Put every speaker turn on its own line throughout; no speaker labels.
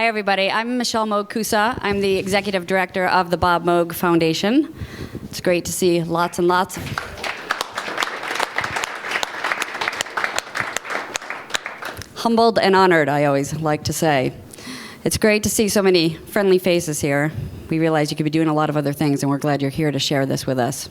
Hi, everybody. I'm Michelle Moog-Koussa. I'm the executive director of the Moog Foundation. It's great to see lots and lots of humbled and honored, I always like to say. It's great to see so many friendly faces here. We realize you could be doing a lot of other things, and we're glad you're here to share this with us.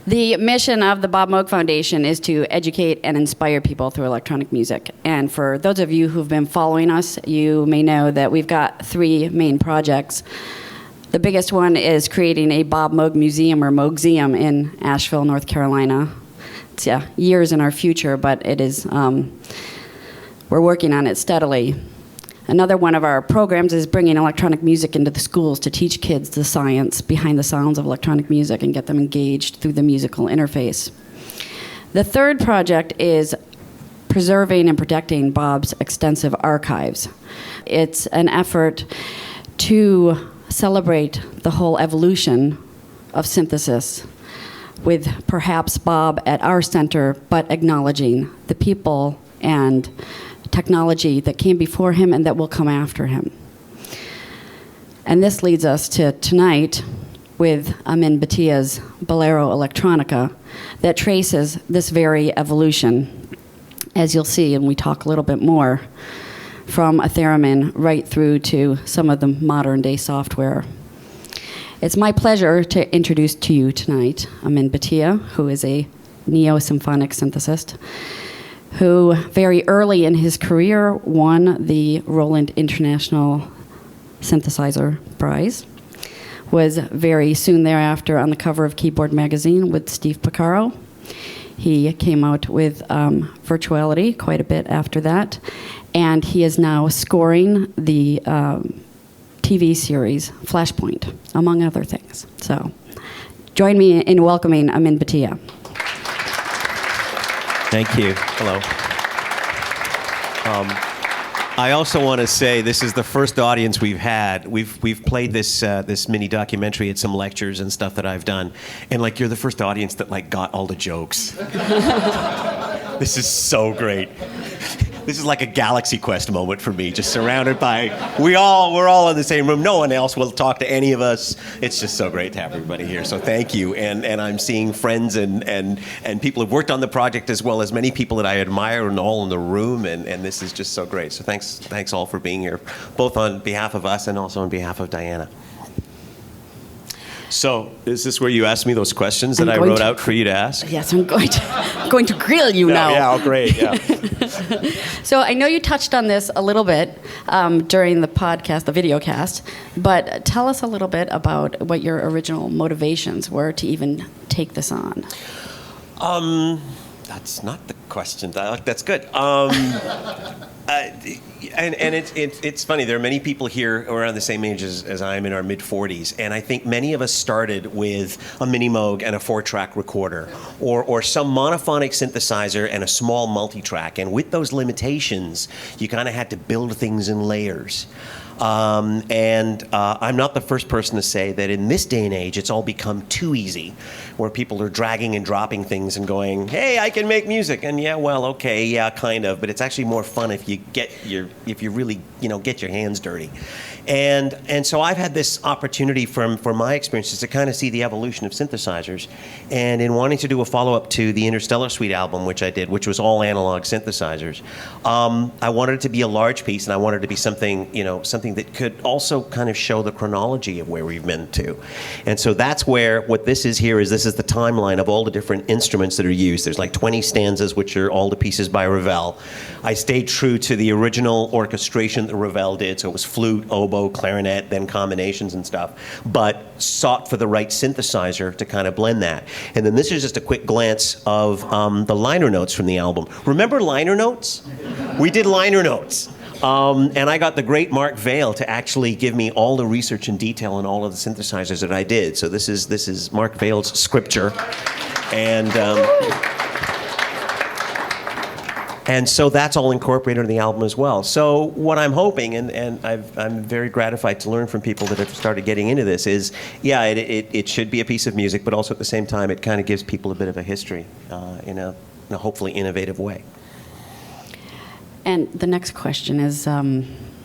The mission of the Moog Foundation is to educate and inspire people through electronic music. And for those of you who've been following us, you may know that we've got three main projects. The biggest one is creating a Moog Museum or Moogseum in Asheville, North Carolina. It's years in our future, but it is, we're working on it steadily. Another one of our programs is bringing electronic music into the schools to teach kids the science behind the sounds of electronic music and get them engaged through the musical interface. The third project is preserving and protecting Bob's extensive archives. It's an effort to celebrate the whole evolution of synthesis, with perhaps Bob at our center, but acknowledging the people and technology that came before him and that will come after him. And this leads us to tonight with Amin Bhatia's Bolero Electronica that traces this very evolution, as you'll see, and we talk a little bit more, from a theremin right through to some of the modern day software. It's my pleasure to introduce to you tonight Amin Bhatia, who is a neo-symphonic synthesist, who very early in his career won the Roland International Synthesizer Prize, was very soon thereafter on the cover of Keyboard magazine with Steve Porcaro. He came out with Virtuality quite a bit after that, and he is now scoring the TV series Flashpoint, among other things. So join me in welcoming Amin Bhatia.
Thank you. Hello. I also want to say this is the first audience we've had. We've played this mini documentary at some lectures and stuff that I've done, and like you're the first audience that like got all the jokes. This is so great. This is like a Galaxy Quest moment for me, just surrounded by, we're all in the same room. No one else will talk to any of us. It's just so great to have everybody here. So thank you. And I'm seeing friends and people who've worked on the project, as well as many people that I admire and all in the room. And this is just so great. So thanks all for being here, both on behalf of us and also on behalf of Dianna. So, is this where you asked me those questions that I wrote out for you to ask?
Yes, I'm going to grill you now.
Yeah, oh, great, yeah.
So I know you touched on this a little bit during the podcast, the video cast, but tell us a little bit about what your original motivations were to even take this on.
That's not the question. That's good. And it's funny. There are many people here who are around the same age as I am, in our mid-40s, and I think many of us started with a Minimoog and a 4-track recorder, or some monophonic synthesizer and a small multi-track. And with those limitations, you kind of had to build things in layers. I'm not the first person to say that in this day and age, it's all become too easy, where people are dragging and dropping things and going, hey, I can make music. And yeah, well, okay, yeah, kind of, but it's actually more fun if you really, get your hands dirty. And so I've had this opportunity from my experiences to kind of see the evolution of synthesizers. And in wanting to do a follow-up to the Interstellar Suite album, which I did, which was all analog synthesizers, I wanted it to be a large piece, and I wanted it to be something that could also kind of show the chronology of where we've been to. And so that's where what this is here is this is the timeline of all the different instruments that are used. There's like 20 stanzas, which are all the pieces by Ravel. I stayed true to the original orchestration that Ravel did, so it was flute, oboe, clarinet, then combinations and stuff, but sought for the right synthesizer to kind of blend that. And then this is just a quick glance of the liner notes from the album. Remember liner notes? We did liner notes. And I got the great Mark Vail to actually give me all the research and detail on all of the synthesizers that I did. So this is Mark Vail's scripture. And so that's all incorporated in the album as well. So what I'm hoping, and I'm very gratified to learn from people that have started getting into this, is, yeah, it should be a piece of music, but also at the same time, it kind of gives people a bit of a history in a hopefully innovative way.
And the next question is,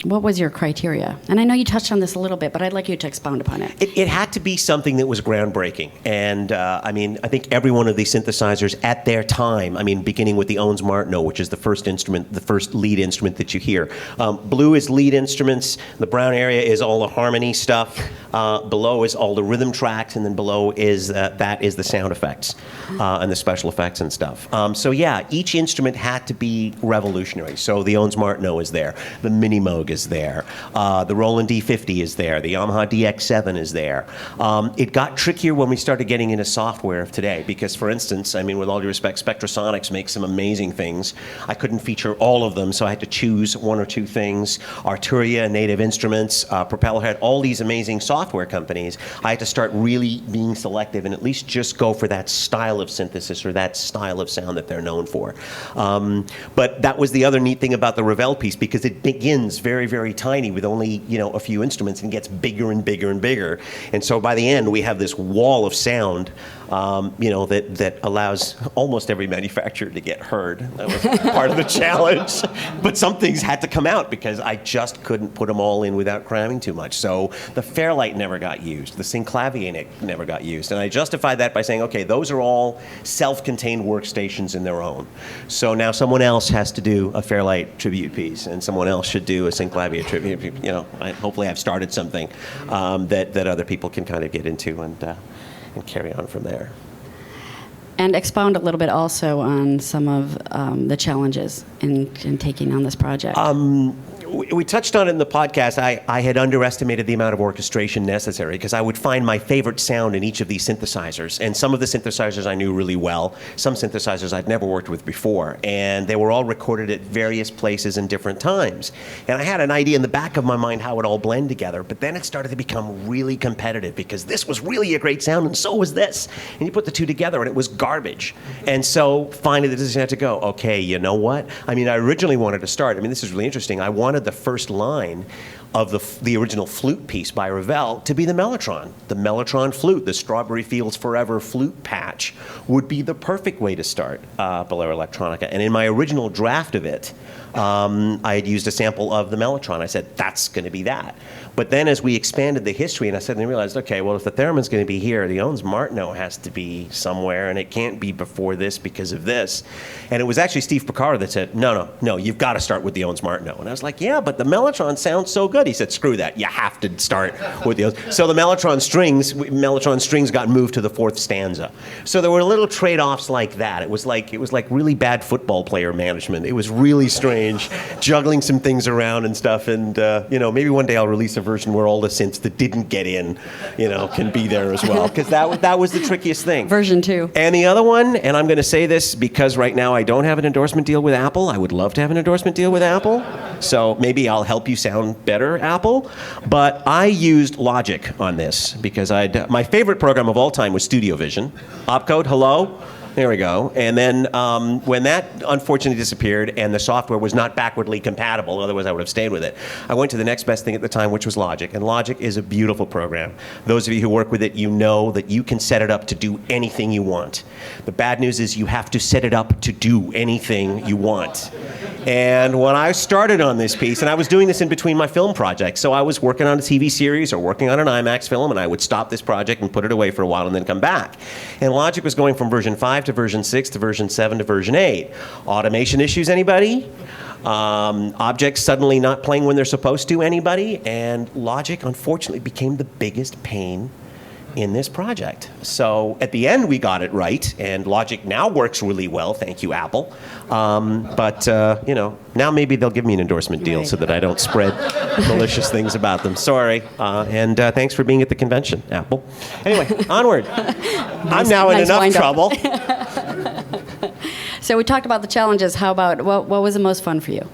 What was your criteria? And I know you touched on this a little bit, but I'd like you to expound upon it.
It had to be something that was groundbreaking. And I mean, I think every one of these synthesizers at their time, I mean, beginning with the Ondes Martenot, which is the first instrument, the first lead instrument that you hear. Blue is lead instruments. The brown area is all the harmony stuff. Below is all the rhythm tracks. And then below is that is the sound effects and the special effects and stuff. So yeah, each instrument had to be revolutionary. So the Ondes Martenot is there. The Minimoog is there. The Roland D50 is there. The Yamaha DX7 is there. It got trickier when we started getting into software of today because, for instance, I mean, with all due respect, Spectrasonics makes some amazing things. I couldn't feature all of them, so I had to choose one or two things. Arturia, Native Instruments, Propellerhead, all these amazing software companies. I had to start really being selective and at least just go for that style of synthesis or that style of sound that they're known for. But that was the other neat thing about the Ravel piece because it begins very, very tiny with only, you know, a few instruments and gets bigger and bigger and bigger. And so by the end, we have this wall of sound, you know, that allows almost every manufacturer to get heard. That was part of the challenge. But some things had to come out because I just couldn't put them all in without cramming too much. So the Fairlight never got used. The Synclavier never got used. And I justified that by saying, okay, those are all self-contained workstations in their own. So now someone else has to do a Fairlight tribute piece and someone else should do a Synclavier tribute. You know, hopefully I've started something that other people can kind of get into and carry on from there.
And expound a little bit also on some of the challenges in taking on this project.
We touched on it in the podcast. I had underestimated the amount of orchestration necessary because I would find my favorite sound in each of these synthesizers. And some of the synthesizers I knew really well, some synthesizers I'd never worked with before. And they were all recorded at various places and different times. And I had an idea in the back of my mind how it all blend together. But then it started to become really competitive because this was really a great sound and so was this. And you put the two together and it was garbage. And so finally the decision had to go, okay, you know what? I mean, I originally wanted to start, I mean, this is really interesting. I wanted the first line of the original flute piece by Ravel to be the Mellotron. The Mellotron flute, the Strawberry Fields Forever flute patch, would be the perfect way to start Bolero Electronica. And in my original draft of it, I had used a sample of the Mellotron. I said, that's going to be that. But then as we expanded the history, and I suddenly realized, okay, well, if the theremin's going to be here, the Ondes Martenot has to be somewhere, and it can't be before this because of this. And it was actually Steve Picard that said, no, you've got to start with the Ondes Martenot. And I was like, yeah, but the Mellotron sounds so good. He said, screw that. You have to start with the Ondes. So the Mellotron strings got moved to the fourth stanza. So there were little trade-offs like that. It was like really bad football player management. It was really strange, juggling some things around and stuff. And you know, maybe one day I'll release a version where all the synths that didn't get in, you know, can be there as well. Because that was the trickiest thing.
Version 2.
And the other one, and I'm going to say this because right now I don't have an endorsement deal with Apple. I would love to have an endorsement deal with Apple. So maybe I'll help you sound better, Apple. But I used Logic on this because my favorite program of all time was Studio Vision. Opcode, hello? There we go. And then when that unfortunately disappeared and the software was not backwardly compatible, otherwise I would have stayed with it, I went to the next best thing at the time, which was Logic. And Logic is a beautiful program. Those of you who work with it, you know that you can set it up to do anything you want. The bad news is you have to set it up to do anything you want. And when I started on this piece, and I was doing this in between my film projects, so I was working on a TV series or working on an IMAX film, and I would stop this project and put it away for a while and then come back. And Logic was going from version 5 to version 6 to version 7 to version 8. Automation issues, anybody? Objects suddenly not playing when they're supposed to, anybody? And Logic, unfortunately, became the biggest pain in this project. So at the end, we got it right, and Logic now works really well, thank you, Apple. But you know, now maybe they'll give me an endorsement deal so that I don't spread malicious things about them. Sorry, and thanks for being at the convention, Apple. Anyway, onward. I'm now in enough trouble.
So we talked about the challenges. How about what was the most fun for you?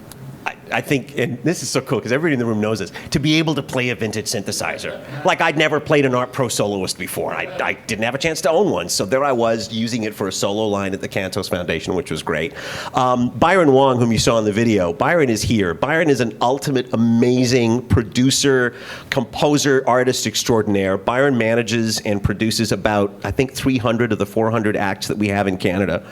I think, and this is so cool because everybody in the room knows this, to be able to play a vintage synthesizer. Like I'd never played an Art Pro soloist before. I didn't have a chance to own one, so there I was using it for a solo line at the Cantos Foundation, which was great. Byron Wong, whom you saw in the video, Byron is here. Byron is an ultimate amazing producer, composer, artist extraordinaire. Byron manages and produces about, I think, 300 of the 400 acts that we have in Canada.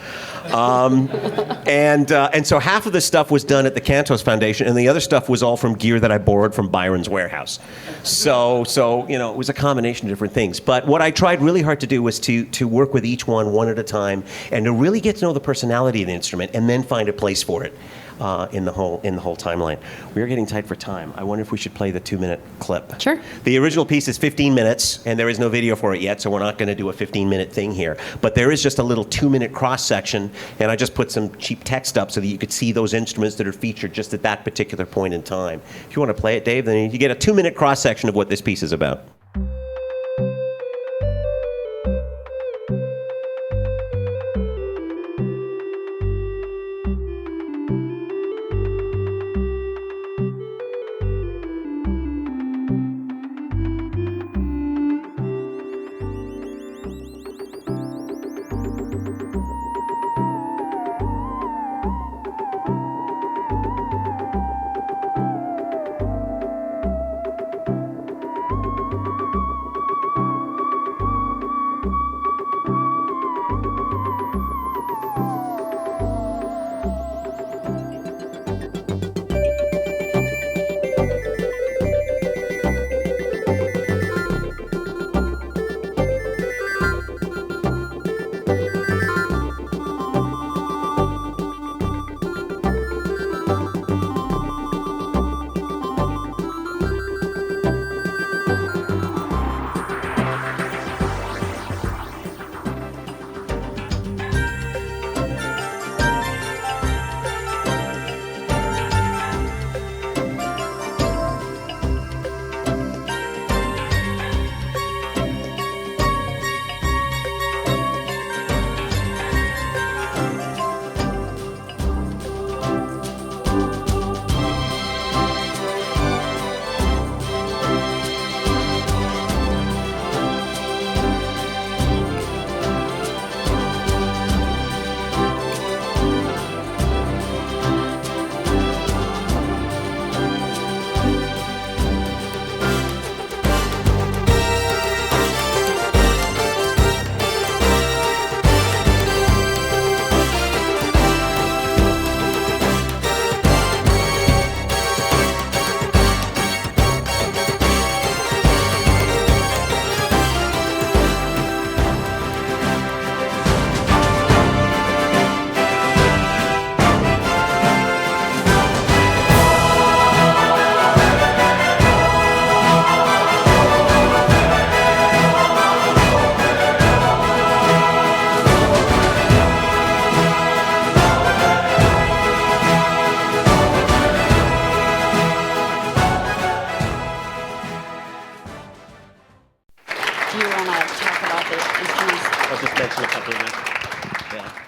And so half of the stuff was done at the Cantos Foundation installation, and the other stuff was all from gear that I borrowed from Byron's warehouse. So it was a combination of different things. But what I tried really hard to do was to work with each one at a time, and to really get to know the personality of the instrument, and then find a place for it in the whole timeline. We are getting tight for time. I wonder if we should play the 2-minute clip.
Sure.
The original piece is 15 minutes, and there is no video for it yet, so we're not going to do a 15-minute thing here. But there is just a little 2-minute cross-section, and I just put some cheap text up so that you could see those instruments that are featured just at that particular point in time. If you want to play it, Dave, then you get a 2-minute cross-section of what this piece is about.
Do you want to talk about the instruments?
I'll just mention a couple of them. Yeah.